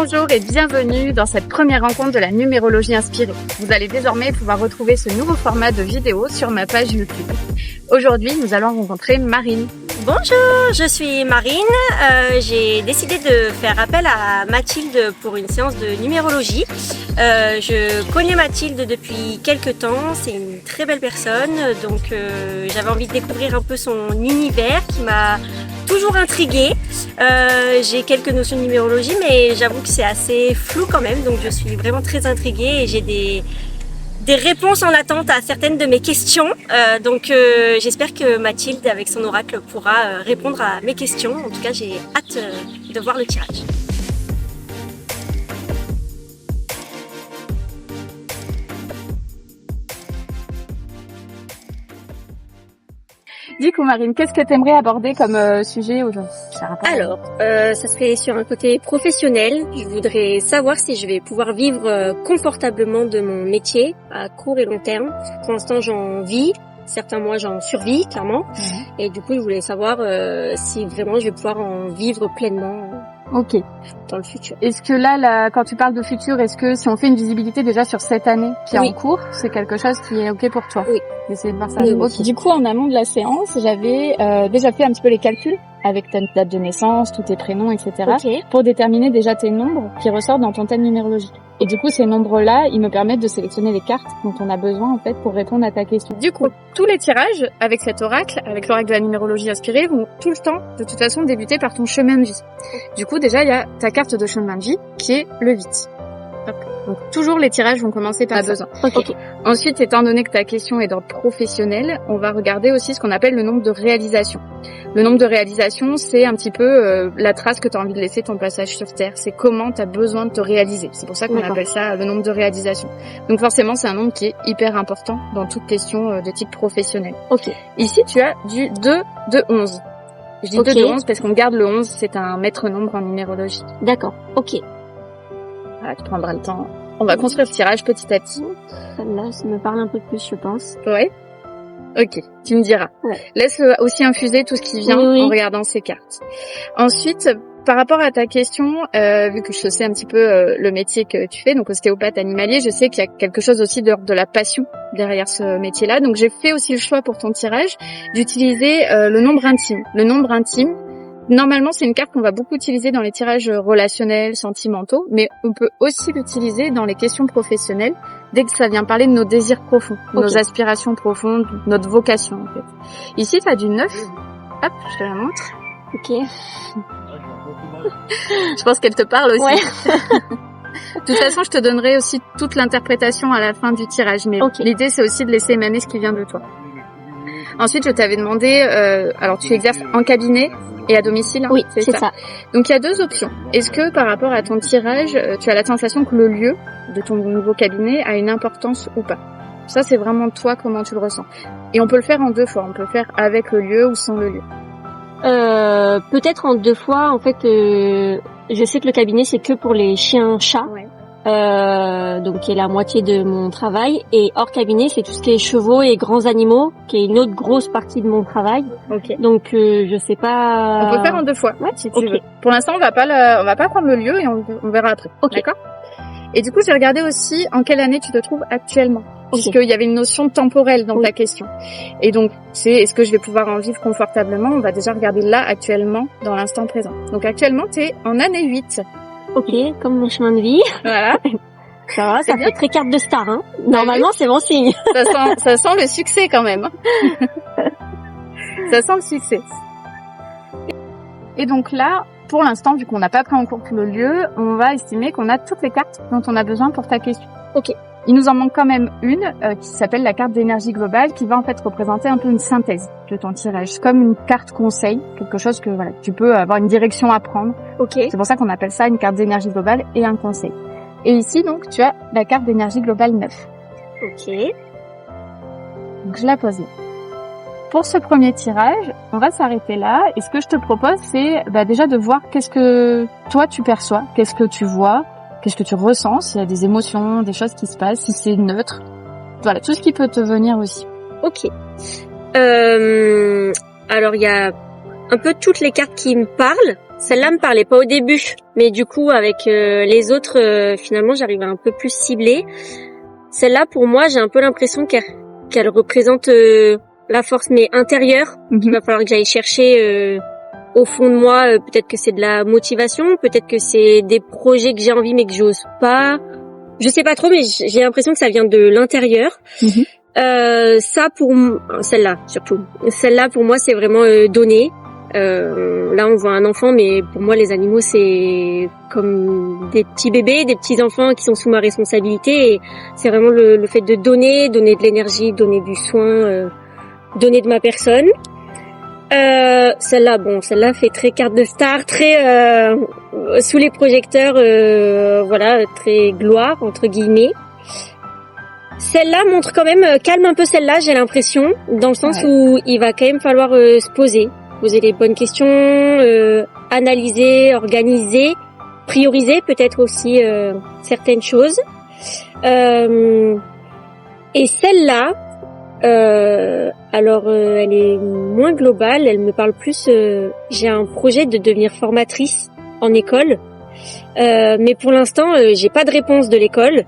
Bonjour et bienvenue dans cette première rencontre de la numérologie inspirée. Vous allez désormais pouvoir retrouver ce nouveau format de vidéo sur ma page YouTube. Aujourd'hui, nous allons rencontrer Marine. Bonjour, je suis Marine. J'ai décidé de faire appel à Mathilde pour une séance de numérologie. Je connais Mathilde depuis quelques temps, c'est une très belle personne, donc j'avais envie de découvrir un peu son univers qui m'a toujours intriguée. J'ai quelques notions de numérologie, mais j'avoue que c'est assez flou quand même, donc je suis vraiment très intriguée et j'ai des réponses en attente à certaines de mes questions. Donc j'espère que Mathilde, avec son oracle, pourra répondre à mes questions. En tout cas, j'ai hâte de voir le tirage. Du coup, Marine, qu'est-ce que tu aimerais aborder comme sujet aujourd'hui? Alors, ça serait sur un côté professionnel. Je voudrais savoir si je vais pouvoir vivre confortablement de mon métier à court et long terme. Pour l'instant, j'en vis. Certains mois, j'en survis, clairement. Et du coup, je voulais savoir si vraiment je vais pouvoir en vivre pleinement dans le futur. Est-ce que là, quand tu parles de futur, est-ce que si on fait une visibilité déjà sur cette année qui est en cours, c'est quelque chose qui est OK pour toi? Oui. D'essayer de voir ça. Oui. Okay. Du coup, en amont de la séance, j'avais déjà fait un petit peu les calculs avec ta date de naissance, tous tes prénoms, etc. Pour déterminer déjà tes nombres qui ressortent dans ton thème numérologique. Et du coup, ces nombres-là, ils me permettent de sélectionner les cartes dont on a besoin en fait pour répondre à ta question. Du coup, tous les tirages avec cet oracle, avec l'oracle de la numérologie inspirée, vont tout le temps, de toute façon, débuter par ton chemin de vie. Du coup, déjà, il y a ta carte de chemin de vie qui est le 8. Hop. Donc toujours les tirages vont commencer par besoin. Ensuite, étant donné que ta question est d'ordre professionnel, on va regarder aussi ce qu'on appelle le nombre de réalisations. Le nombre de réalisations, c'est un petit peu la trace que tu as envie de laisser ton passage sur Terre. C'est comment tu as besoin de te réaliser. C'est pour ça qu'on appelle ça le nombre de réalisations. Donc forcément, c'est un nombre qui est hyper important dans toute question de type professionnel. Ici, tu as du 2 de 11. Je dis 2 de 11 parce qu'on garde le 11, c'est un maître nombre en numérologie. D'accord, Voilà, tu prendras le temps. On va construire le tirage petit à petit. Celle-là, ça me parle un peu plus, je pense. Ouais. Ok, tu me diras. Laisse aussi infuser tout ce qui vient en regardant ces cartes. Ensuite, par rapport à ta question, vu que je sais un petit peu le métier que tu fais, donc ostéopathe animalier, je sais qu'il y a quelque chose aussi de la passion derrière ce métier-là. Donc j'ai fait aussi le choix pour ton tirage d'utiliser le nombre intime. Le nombre intime, normalement, c'est une carte qu'on va beaucoup utiliser dans les tirages relationnels, sentimentaux, mais on peut aussi l'utiliser dans les questions professionnelles dès que ça vient parler de nos désirs profonds, nos aspirations profondes, notre vocation, en fait. Ici, tu as du 9. Hop, je te la montre. Je pense qu'elle te parle aussi. De toute façon, je te donnerai aussi toute l'interprétation à la fin du tirage, mais l'idée, c'est aussi de laisser émaner ce qui vient de toi. Ensuite, je t'avais demandé, alors tu exerces en cabinet et à domicile, hein, oui, c'est ça. Donc il y a deux options. Est-ce que par rapport à ton tirage, tu as la sensation que le lieu de ton nouveau cabinet a une importance ou pas? Ça, c'est vraiment toi, comment tu le ressens. Et on peut le faire en deux fois. On peut le faire avec le lieu ou sans le lieu. Peut-être en deux fois. En fait, je sais que le cabinet, c'est que pour les chiens-chats. Donc qui est la moitié de mon travail, et hors cabinet c'est tout ce qui est chevaux et grands animaux qui est une autre grosse partie de mon travail. Donc je sais pas. On peut faire en deux fois si tu veux. Pour l'instant on va pas prendre le lieu et on verra après. D'accord. Et du coup j'ai regardé aussi en quelle année tu te trouves actuellement, puisqu'il y avait une notion temporelle dans ta question. Et donc c'est est-ce que je vais pouvoir en vivre confortablement? On va déjà regarder là actuellement dans l'instant présent. Donc actuellement t'es en année 8. Comme mon chemin de vie. Voilà. Ça va, ça fait très carte de star, hein. Normalement, c'est bon signe. Ça sent le succès quand même. Ça sent le succès. Et donc là, pour l'instant, vu qu'on n'a pas pris en compte le lieu, on va estimer qu'on a toutes les cartes dont on a besoin pour ta question. Il nous en manque quand même une qui s'appelle la carte d'énergie globale, qui va en fait représenter un peu une synthèse de ton tirage, comme une carte conseil, quelque chose que voilà, tu peux avoir une direction à prendre. C'est pour ça qu'on appelle ça une carte d'énergie globale et un conseil. Et ici donc tu as la carte d'énergie globale 9. Donc je la pose là. Pour ce premier tirage, on va s'arrêter là. Et ce que je te propose, c'est déjà de voir qu'est-ce que toi tu perçois, qu'est-ce que tu vois. Qu'est-ce que tu ressens, s'il y a des émotions, des choses qui se passent, si c'est neutre. Voilà, tout ce qui peut te venir aussi. Alors, il y a un peu toutes les cartes qui me parlent. Celle-là me parlait pas au début, mais du coup avec les autres, finalement j'arrive à un peu plus cibler. Celle-là pour moi j'ai un peu l'impression qu'elle représente la force mais intérieure. Il va falloir que j'aille chercher au fond de moi. Peut-être que c'est de la motivation, peut-être que c'est des projets que j'ai envie mais que j'ose pas. Je sais pas trop, mais j'ai l'impression que ça vient de l'intérieur. Ça pour celle-là surtout. Celle-là pour moi c'est vraiment donner. Là on voit un enfant, mais pour moi les animaux c'est comme des petits bébés, des petits enfants qui sont sous ma responsabilité, et c'est vraiment le fait de donner de l'énergie, donner du soin, donner de ma personne. Celle-là fait très carte de star, très sous les projecteurs, voilà, très gloire entre guillemets. Celle-là montre quand même, calme un peu celle-là, j'ai l'impression, dans le sens où il va quand même falloir se poser les bonnes questions, analyser, organiser, prioriser peut-être aussi certaines choses. Et celle-là, elle est moins globale, elle me parle plus. J'ai un projet de devenir formatrice en école, mais pour l'instant, j'ai pas de réponse de l'école.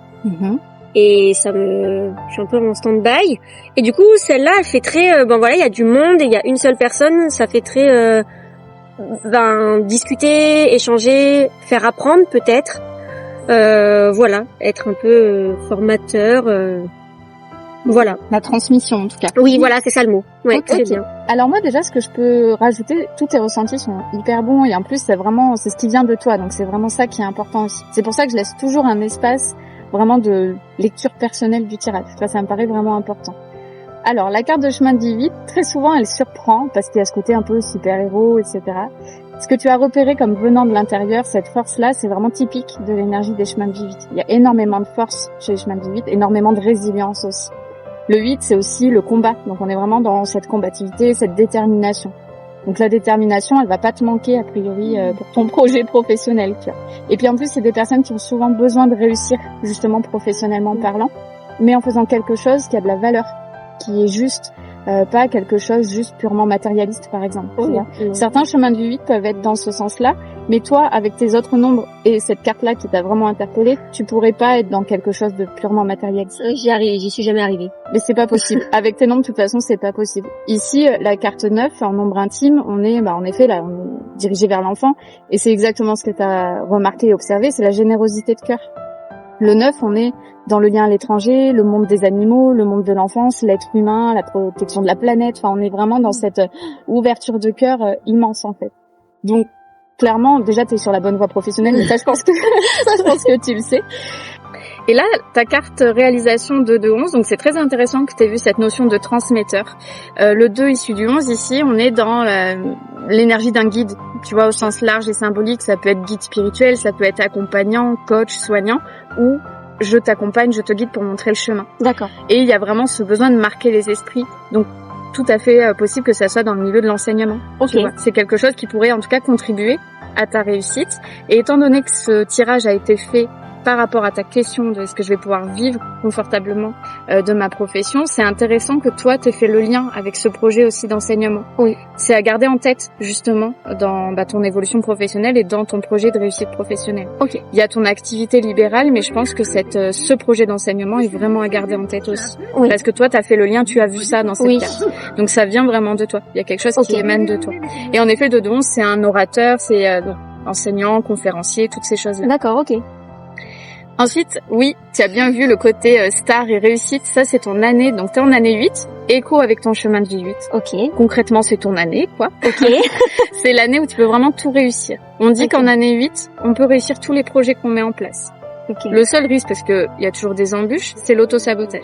Et je suis un peu en stand-by. Et du coup, celle-là, elle fait très, il y a du monde et il y a une seule personne, ça fait très, discuter, échanger, faire apprendre peut-être. Être un peu formateur, voilà. La transmission, en tout cas. Oui, voilà, c'est ça le mot. Ouais, très bien. Alors moi, déjà, ce que je peux rajouter, tous tes ressentis sont hyper bons, et en plus, c'est ce qui vient de toi, donc c'est vraiment ça qui est important aussi. C'est pour ça que je laisse toujours un espace vraiment de lecture personnelle du tirage. Ça me paraît vraiment important. Alors, la carte de chemin de vie 8, très souvent, elle surprend parce qu'il y a ce côté un peu super-héros, etc. Ce que tu as repéré comme venant de l'intérieur, cette force-là, c'est vraiment typique de l'énergie des chemins de vie 8. Il y a énormément de force chez les chemins de vie 8, énormément de résilience aussi. Le 8, c'est aussi le combat. Donc, on est vraiment dans cette combativité, cette détermination. Donc la détermination, elle va pas te manquer a priori pour ton projet professionnel, tu vois. Et puis en plus, c'est des personnes qui ont souvent besoin de réussir justement professionnellement parlant, mais en faisant quelque chose qui a de la valeur, qui est juste, pas quelque chose juste purement matérialiste par exemple. Certains chemins de vie 8 peuvent être dans ce sens-là, mais toi, avec tes autres nombres et cette carte-là qui t'a vraiment interpellé, tu pourrais pas être dans quelque chose de purement matérialiste. J'y suis jamais arrivée. Mais c'est pas possible. Avec tes nombres, de toute façon, c'est pas possible. Ici, la carte 9, en nombre intime, on est, en effet, là, on est dirigé vers l'enfant, et c'est exactement ce que t'as remarqué et observé, c'est la générosité de cœur. Le 9, on est dans le lien à l'étranger, le monde des animaux, le monde de l'enfance, l'être humain, la protection de la planète. Enfin, on est vraiment dans cette ouverture de cœur immense, en fait. Donc, clairement, déjà, t'es sur la bonne voie professionnelle, mais ça, je pense que tu le sais. Et là, ta carte réalisation 2-2-11, donc c'est très intéressant que tu aies vu cette notion de transmetteur. Le 2 issu du 11, ici, on est dans l'énergie d'un guide. Tu vois, au sens large et symbolique, ça peut être guide spirituel, ça peut être accompagnant, coach, soignant, ou je t'accompagne, je te guide pour montrer le chemin. D'accord. Et il y a vraiment ce besoin de marquer les esprits. Donc, tout à fait possible que ça soit dans le milieu de l'enseignement. Okay. C'est quelque chose qui pourrait en tout cas contribuer à ta réussite. Et étant donné que ce tirage a été fait par rapport à ta question de est-ce que je vais pouvoir vivre confortablement de ma profession, c'est intéressant que toi t'aies fait le lien avec ce projet aussi d'enseignement. Oui. C'est à garder en tête justement dans ton évolution professionnelle et dans ton projet de réussite professionnelle. Ok. Il y a ton activité libérale, mais je pense que ce projet d'enseignement est vraiment à garder en tête aussi. Oui. Parce que toi t'as fait le lien, tu as vu ça dans cette carte. Donc ça vient vraiment de toi. Il y a quelque chose qui émane de toi. Et en effet, Dodon, c'est un orateur, c'est enseignant, conférencier, toutes ces choses-là. D'accord, ok. Ensuite, oui, tu as bien vu le côté star et réussite, ça c'est ton année, donc t'es en année 8, écho avec ton chemin de vie 8. Ok. Concrètement, c'est ton année, quoi. Ok. C'est l'année où tu peux vraiment tout réussir. On dit qu'en année 8, on peut réussir tous les projets qu'on met en place. Okay. Le seul risque, parce que il y a toujours des embûches, c'est l'auto-sabotage.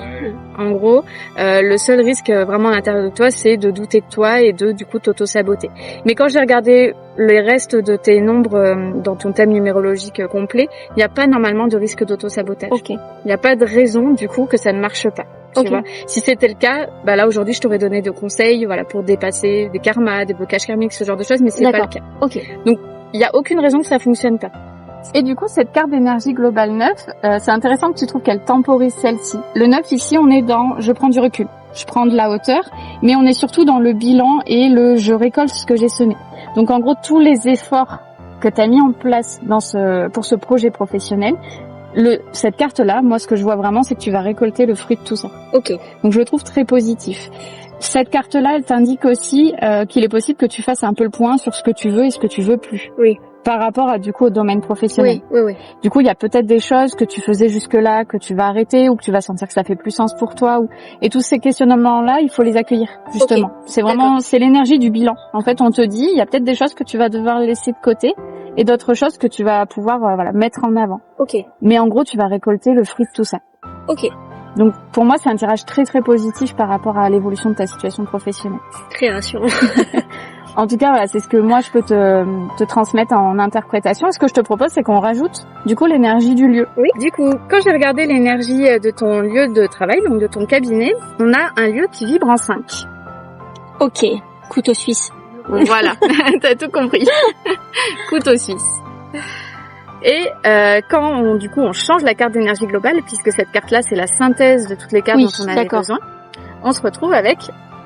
En gros, le seul risque vraiment à l'intérieur de toi, c'est de douter de toi et de, du coup, t'auto-saboter. Mais quand j'ai regardé les restes de tes nombres dans ton thème numérologique complet, il n'y a pas normalement de risque d'auto-sabotage. Ok. Il n'y a pas de raison, du coup, que ça ne marche pas. Tu vois. Si c'était le cas, là, aujourd'hui, je t'aurais donné de conseils, pour dépasser des karmas, des blocages karmiques, ce genre de choses, mais c'est pas le cas. Ok. Donc, il n'y a aucune raison que ça fonctionne pas. Et du coup, cette carte d'énergie globale 9, c'est intéressant que tu trouves qu'elle temporise celle-ci. Le 9, ici, on est dans « je prends du recul ». Je prends de la hauteur, mais on est surtout dans le bilan et je récolte ce que j'ai semé. Donc, en gros, tous les efforts que tu as mis en place pour ce projet professionnel, cette carte-là, moi, ce que je vois vraiment, c'est que tu vas récolter le fruit de tout ça. Ok. Donc, je le trouve très positif. Cette carte-là, elle t'indique aussi qu'il est possible que tu fasses un peu le point sur ce que tu veux et ce que tu veux plus. Oui. Par rapport à, du coup, au domaine professionnel. Oui. Du coup, il y a peut-être des choses que tu faisais jusque-là, que tu vas arrêter, ou que tu vas sentir que ça fait plus sens pour toi, et tous ces questionnements-là, il faut les accueillir, justement. Okay. C'est vraiment, c'est l'énergie du bilan. En fait, on te dit, il y a peut-être des choses que tu vas devoir laisser de côté, et d'autres choses que tu vas pouvoir, mettre en avant. Ok. Mais en gros, tu vas récolter le fruit de tout ça. Ok. Donc, pour moi, c'est un tirage très, très positif par rapport à l'évolution de ta situation professionnelle. Très rassurant. En tout cas, voilà, c'est ce que moi je peux te transmettre en interprétation. Et ce que je te propose, c'est qu'on rajoute du coup l'énergie du lieu. Oui. Du coup, quand j'ai regardé l'énergie de ton lieu de travail, donc de ton cabinet, on a un lieu qui vibre en 5. Ok, couteau suisse. Voilà, t'as tout compris. Couteau suisse. Et quand on change la carte d'énergie globale, puisque cette carte-là, c'est la synthèse de toutes les cartes dont on avait besoin, on se retrouve avec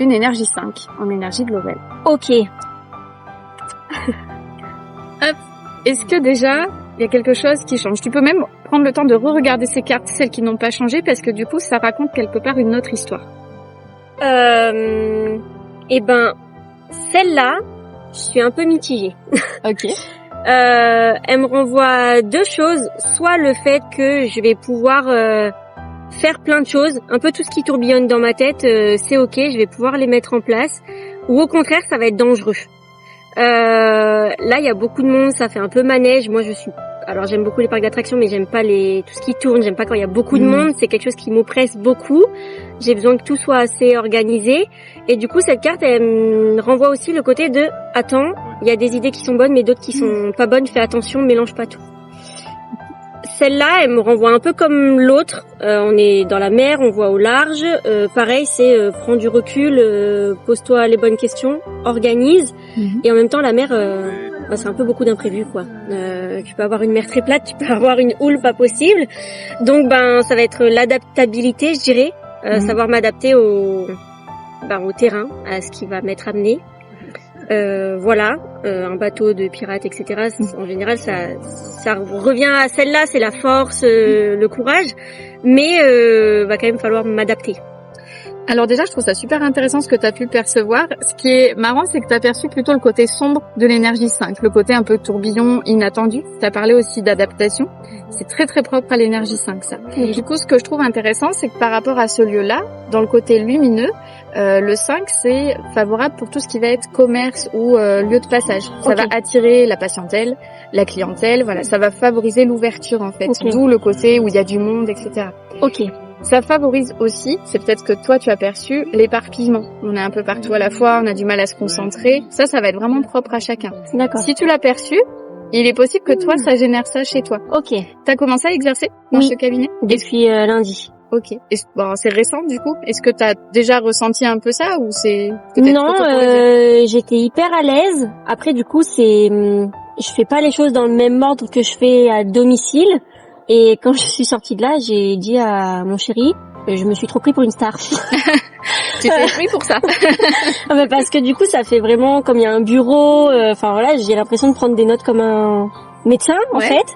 une énergie 5 en énergie globale. Ok. Hop. Est-ce que déjà, il y a quelque chose qui change? Tu peux même prendre le temps de re-regarder ces cartes, celles qui n'ont pas changé, parce que du coup, ça raconte quelque part une autre histoire. Eh ben, celle-là, je suis un peu mitigée. Ok. Elle me renvoie deux choses. Soit le fait que je vais pouvoir faire plein de choses, un peu tout ce qui tourbillonne dans ma tête, c'est ok, je vais pouvoir les mettre en place. Ou au contraire, ça va être dangereux. Là, il y a beaucoup de monde, ça fait un peu manège. Moi, alors j'aime beaucoup les parcs d'attractions, mais j'aime pas tout ce qui tourne. J'aime pas quand il y a beaucoup de monde. C'est quelque chose qui m'oppresse beaucoup. J'ai besoin que tout soit assez organisé. Et du coup, cette carte, elle me renvoie aussi le côté de attends, il y a des idées qui sont bonnes, mais d'autres qui sont pas bonnes. Fais attention, mélange pas tout. Celle-là, elle me renvoie un peu comme l'autre. On est dans la mer, on voit au large. Pareil, c'est prends du recul, pose-toi les bonnes questions, organise. Et en même temps, la mer, c'est un peu beaucoup d'imprévus, quoi. Tu peux avoir une mer très plate, tu peux avoir une houle pas possible. Donc, ça va être l'adaptabilité, je dirais. Savoir m'adapter au terrain, à ce qui va m'être amené. Voilà, un bateau de pirates, etc. En général, ça revient à celle-là, c'est la force, le courage, mais va quand même falloir m'adapter. Alors déjà, je trouve ça super intéressant ce que tu as pu percevoir. Ce qui est marrant, c'est que tu as perçu plutôt le côté sombre de l'énergie 5, le côté un peu tourbillon, inattendu. Tu as parlé aussi d'adaptation. C'est très très propre à l'énergie 5, ça. Et du coup, ce que je trouve intéressant, c'est que par rapport à ce lieu-là, dans le côté lumineux, le 5, c'est favorable pour tout ce qui va être commerce ou lieu de passage. Ça va attirer la patientèle, la clientèle, voilà. Ça va favoriser l'ouverture, en fait. D'où le côté où il y a du monde, etc. Ok. Ça favorise aussi, c'est peut-être que toi tu as perçu, l'éparpillement. On est un peu partout à la fois, on a du mal à se concentrer. Ça va être vraiment propre à chacun. D'accord. Si tu l'as perçu, il est possible que toi, ça génère ça chez toi. Ok. T'as commencé à exercer dans ce cabinet? Depuis lundi. Ok. C'est récent du coup. Est-ce que t'as déjà ressenti un peu ça ou c'est Non, j'étais hyper à l'aise. Après du coup, je fais pas les choses dans le même ordre que je fais à domicile. Et quand je suis sortie de là, j'ai dit à mon chéri, je me suis trop pris pour une star. Tu t'es pris pour ça? Parce que du coup, ça fait vraiment comme il y a un bureau. J'ai l'impression de prendre des notes comme un médecin en fait.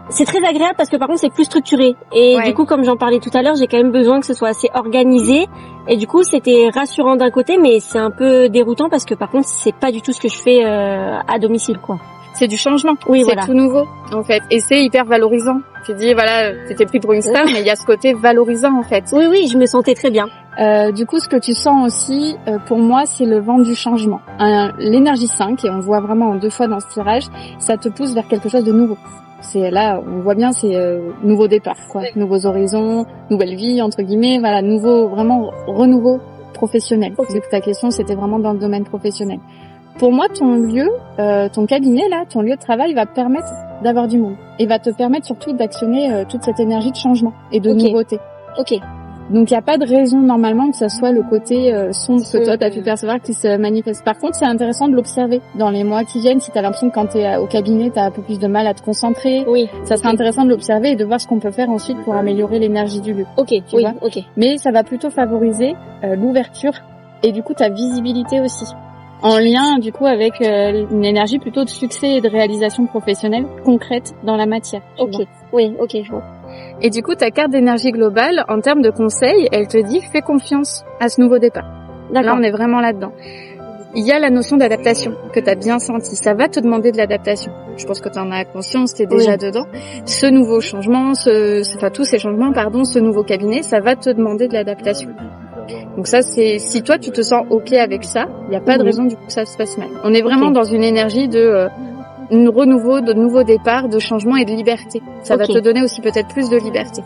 C'est très agréable parce que par contre, c'est plus structuré. Et du coup, comme j'en parlais tout à l'heure, j'ai quand même besoin que ce soit assez organisé. Et du coup, c'était rassurant d'un côté, mais c'est un peu déroutant parce que par contre, c'est pas du tout ce que je fais à domicile, quoi. C'est du changement, c'est tout nouveau en fait, et c'est hyper valorisant. Tu dis voilà, t'étais pris pour une star, mais il y a ce côté valorisant en fait. Oui, je me sentais très bien. Du coup, ce que tu sens aussi, pour moi, c'est le vent du changement. L'énergie 5, et on le voit vraiment en 2 fois dans ce tirage, ça te pousse vers quelque chose de nouveau. C'est là, on voit bien, c'est nouveau départ, quoi, nouveaux horizons, nouvelle vie entre guillemets, voilà, vraiment renouveau professionnel. Vu que ta question, c'était vraiment dans le domaine professionnel. Pour moi, ton lieu, ton cabinet là, ton lieu de travail va permettre d'avoir du monde et va te permettre surtout d'actionner toute cette énergie de changement et de nouveauté. Ok. Donc il y a pas de raison normalement que ça soit le côté sombre que toi t'as pu percevoir qui se manifeste. Par contre, c'est intéressant de l'observer dans les mois qui viennent. Si t'as l'impression que quand t'es au cabinet, t'as un peu plus de mal à te concentrer, ça serait intéressant de l'observer et de voir ce qu'on peut faire ensuite pour améliorer l'énergie du lieu. Ok. Mais ça va plutôt favoriser l'ouverture et du coup ta visibilité aussi. en lien du coup avec une énergie plutôt de succès et de réalisation professionnelle concrète dans la matière. Ok, oui, ok, je vois. Et du coup, ta carte d'énergie globale, en termes de conseils, elle te dit fais confiance à ce nouveau départ. Là, on est vraiment là-dedans. Il y a la notion d'adaptation que tu as bien senti. Ça va te demander de l'adaptation. Je pense que tu en as conscience, tu es déjà dedans. Ce nouveau changement, tous ces changements, ce nouveau cabinet, ça va te demander de l'adaptation. Donc ça, c'est si toi tu te sens ok avec ça, il n'y a pas de raison du coup que ça se passe mal. On est vraiment dans une énergie de renouveau, de nouveau départ, de changement et de liberté. Ça va te donner aussi peut-être plus de liberté.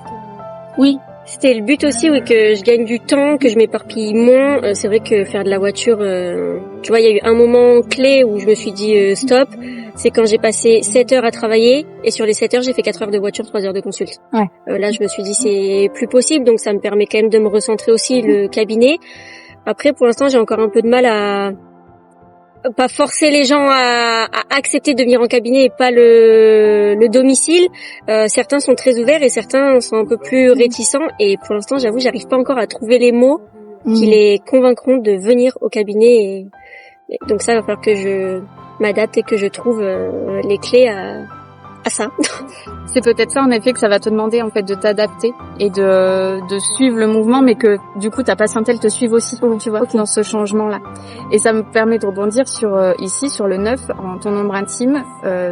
Oui. C'était le but aussi, oui, que je gagne du temps, que je m'éparpille moins. C'est vrai que faire de la voiture, tu vois, il y a eu un moment clé où je me suis dit stop. C'est quand j'ai passé 7 heures à travailler et sur les 7 heures, j'ai fait 4 heures de voiture, 3 heures de consulte. Ouais. Là, je me suis dit c'est plus possible, donc ça me permet quand même de me recentrer aussi le cabinet. Après, pour l'instant, j'ai encore un peu de mal à pas forcer les gens à accepter de venir en cabinet et pas le domicile. Certains sont très ouverts et certains sont un peu plus réticents et pour l'instant, j'avoue, j'arrive pas encore à trouver les mots qui les convaincront de venir au cabinet et donc ça, il va falloir que je m'adapte et que je trouve les clés à ça. C'est peut-être ça en effet que ça va te demander en fait de t'adapter et de suivre le mouvement, mais que du coup ta patientèle te suive aussi, tu vois, dans ce changement-là. Et ça me permet de rebondir sur ici sur le 9, en ton nombre intime.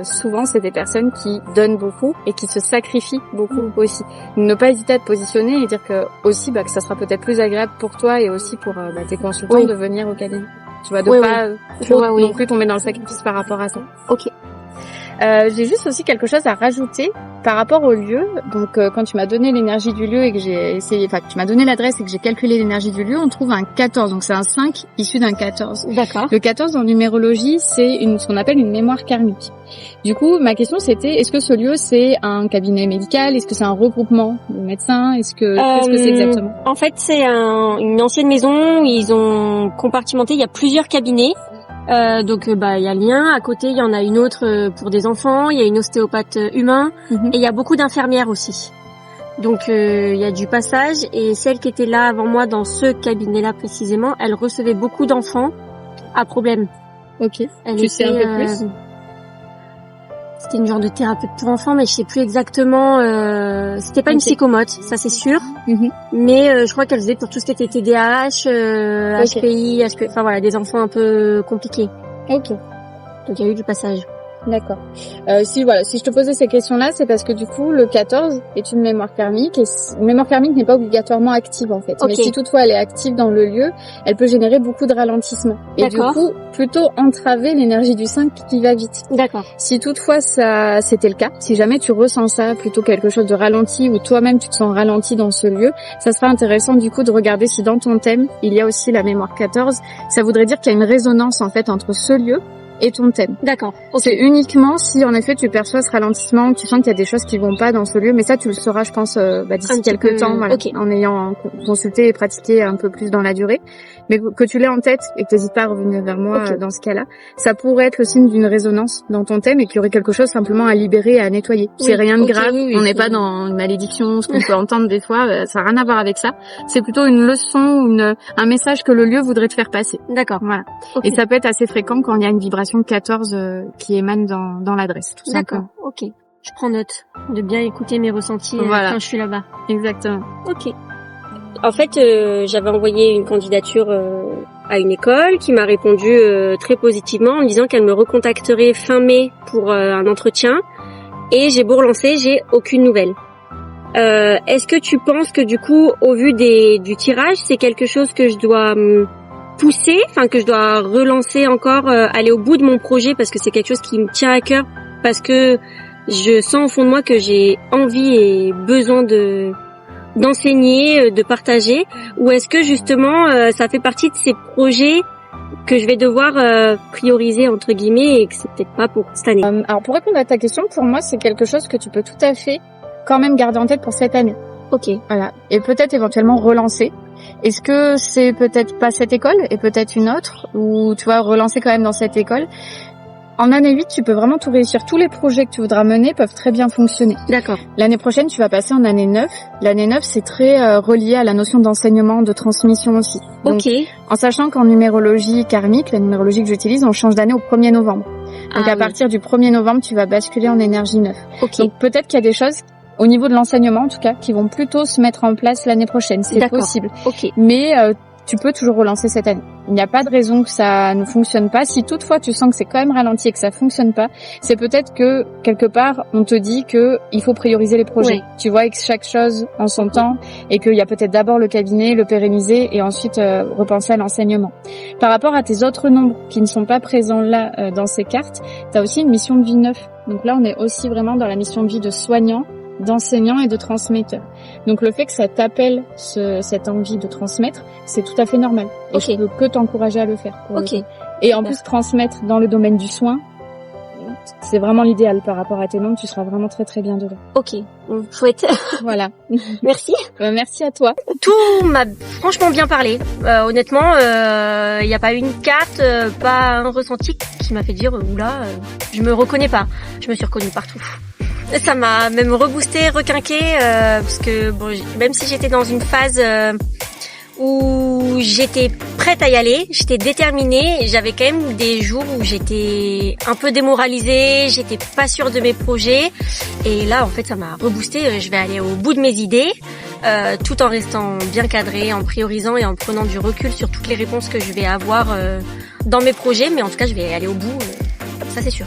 Souvent c'est des personnes qui donnent beaucoup et qui se sacrifient beaucoup aussi. Ne pas hésiter à te positionner et dire que aussi que ça sera peut-être plus agréable pour toi et aussi pour tes consultants de venir au cabinet. Tu vois, de pas non plus tomber dans le sacrifice par rapport à ça. Ok. J'ai juste aussi quelque chose à rajouter par rapport au lieu. Donc quand tu m'as donné l'énergie du lieu et que j'ai essayé, tu m'as donné l'adresse et que j'ai calculé l'énergie du lieu, on trouve un 14. Donc c'est un 5 issu d'un 14. D'accord. Le 14 en numérologie, c'est ce qu'on appelle une mémoire karmique. Du coup, ma question c'était, est-ce que ce lieu c'est un cabinet médical? Est-ce que c'est un regroupement de médecins? Qu'est-ce que c'est exactement? En fait, c'est une ancienne maison où ils ont compartimenté, il y a plusieurs cabinets. Donc il y a le lien, à côté il y en a une autre pour des enfants, il y a une ostéopathe humain et il y a beaucoup d'infirmières aussi. Donc il y a du passage et celle qui était là avant moi dans ce cabinet-là précisément, elle recevait beaucoup d'enfants à problème. Ok. Tu sais un peu plus? C'était une genre de thérapeute pour enfants, mais je sais plus exactement. C'était pas une psychomote, ça c'est sûr. Mais je crois qu'elle faisait pour tout ce qui était TDAH, HPI, enfin voilà, des enfants un peu compliqués. Ok. Donc il y a eu du passage. D'accord. Si je te posais ces questions-là, c'est parce que du coup, le 14 est une mémoire karmique et une mémoire karmique n'est pas obligatoirement active en fait. Okay. Mais si toutefois elle est active dans le lieu, elle peut générer beaucoup de ralentissement. Et du coup, plutôt entraver l'énergie du 5 qui va vite. D'accord. Si toutefois ça c'était le cas, si jamais tu ressens ça, plutôt quelque chose de ralenti ou toi-même tu te sens ralenti dans ce lieu, ça sera intéressant du coup de regarder si dans ton thème, il y a aussi la mémoire 14. Ça voudrait dire qu'il y a une résonance en fait entre ce lieu et ton thème. D'accord. Okay. C'est uniquement si en effet tu perçois ce ralentissement, tu sens qu'il y a des choses qui vont pas dans ce lieu, mais ça tu le sauras je pense d'ici quelques temps en ayant consulté et pratiqué un peu plus dans la durée. Mais que tu l'aies en tête et que t'hésites pas à revenir vers moi dans ce cas-là, ça pourrait être le signe d'une résonance dans ton thème et qu'il y aurait quelque chose simplement à libérer et à nettoyer. C'est rien de grave, on n'est pas dans une malédiction, ce qu'on peut entendre des fois, ça n'a rien à voir avec ça. C'est plutôt une leçon ou un message que le lieu voudrait te faire passer. D'accord. Voilà. Et ça peut être assez fréquent quand il y a une vibration 14 qui émane dans l'adresse, tout simplement. D'accord, ok. Je prends note de bien écouter mes ressentis quand je suis là-bas. Exactement. Ok. En fait, j'avais envoyé une candidature à une école qui m'a répondu très positivement en me disant qu'elle me recontacterait fin mai pour un entretien. Et j'ai beau relancer, j'ai aucune nouvelle. Est-ce que tu penses que du coup, au vu du tirage, c'est quelque chose que je dois pousser, que je dois relancer encore, aller au bout de mon projet parce que c'est quelque chose qui me tient à cœur, parce que je sens au fond de moi que j'ai envie et besoin d'enseigner, de partager, ou est-ce que justement ça fait partie de ces projets que je vais devoir prioriser entre guillemets et que c'est peut-être pas pour cette année? Alors pour répondre à ta question, pour moi c'est quelque chose que tu peux tout à fait quand même garder en tête pour cette année. Ok. Voilà. Et peut-être éventuellement relancer. Est-ce que c'est peut-être pas cette école et peut-être une autre, ou tu vois relancer quand même dans cette école? En année 8, tu peux vraiment tout réussir. Tous les projets que tu voudras mener peuvent très bien fonctionner. D'accord. L'année prochaine, tu vas passer en année 9. L'année 9, c'est très relié à la notion d'enseignement, de transmission aussi. Donc, en sachant qu'en numérologie karmique, la numérologie que j'utilise, on change d'année au 1er novembre. Donc à partir du 1er novembre, tu vas basculer en énergie 9. Donc peut-être qu'il y a des choses, au niveau de l'enseignement en tout cas, qui vont plutôt se mettre en place l'année prochaine. C'est possible. Mais tu peux toujours relancer cette année. Il n'y a pas de raison que ça ne fonctionne pas. Si toutefois tu sens que c'est quand même ralenti et que ça fonctionne pas, c'est peut-être que quelque part on te dit que il faut prioriser les projets. Tu vois, avec chaque chose en son temps, et qu'il y a peut-être d'abord le cabinet, le pérenniser et ensuite repenser à l'enseignement. Par rapport à tes autres nombres qui ne sont pas présents là dans ces cartes, tu as aussi une mission de vie 9. Donc là on est aussi vraiment dans la mission de vie de soignant, d'enseignant et de transmetteur. Donc le fait que ça t'appelle cette envie de transmettre, c'est tout à fait normal. Et je peux que t'encourager à le faire. Et en plus, transmettre dans le domaine du soin, c'est vraiment l'idéal par rapport à tes nombres. Tu seras vraiment très très bien dedans. Chouette. Voilà. Merci. Merci à toi. Tout m'a franchement bien parlé. Honnêtement, il n'y a pas une carte, pas un ressenti qui m'a fait dire oula, je me reconnais pas. Je me suis reconnue partout. Ça m'a même reboosté, requinqué, parce que bon, même si j'étais dans une phase où j'étais prête à y aller, j'étais déterminée, j'avais quand même des jours où j'étais un peu démoralisée, j'étais pas sûre de mes projets, et là en fait ça m'a reboosté. Je vais aller au bout de mes idées, tout en restant bien cadrée, en priorisant et en prenant du recul sur toutes les réponses que je vais avoir dans mes projets, mais en tout cas je vais aller au bout, ça c'est sûr.